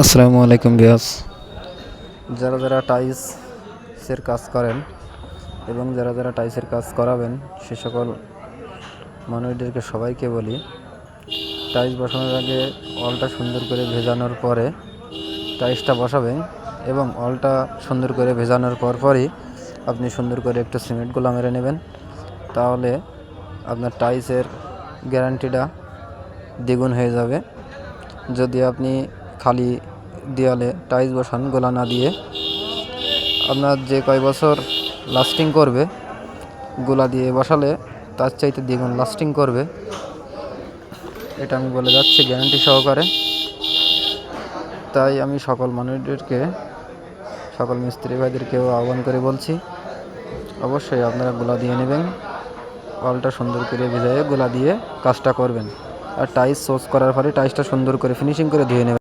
আসসালামু আলাইকুম ভিউয়ার্স। যারা যারা টাইলসের কাজ করেন এবং যারা যারা টাইলসের কাজ করাবেন সে সকল মানুষদেরকে সবাইকে বলি, টাইলস বসানোর আগে অলটা সুন্দর করে ভেজানোর পরে টাইলসটা বসাবেন এবং অলটা সুন্দর করে ভেজানোর পরই আপনি সুন্দর করে একটু সিমেন্ট গুলা মেরে নেবেন। তাহলে আপনার টাইলসের গ্যারান্টিটা দ্বিগুণ হয়ে যাবে। যদি আপনি খালি দেওয়ালে টাইলস বসান গোলা না দিয়ে, আপনার যে কয় বছর লাস্টিং করবে গোলা দিয়ে বসালে তার চাইতে দ্বিগুণ লাস্টিং করবে, এটা আমি বলে যাচ্ছি গ্যারান্টি সহকারে। তাই আমি সকল মানুষদেরকে, সকল মিস্ত্রি ভাইদেরকেও আহ্বান করে বলছি, অবশ্যই আপনারা গোলা দিয়ে নেবেন, অলটা সুন্দর করে ভেজায়ে গোলা দিয়ে কাজটা করবেন। আর টাইলস সোজ করার পরে টাইলসটা সুন্দর করে ফিনিশিং করে ধুয়ে নেবেন।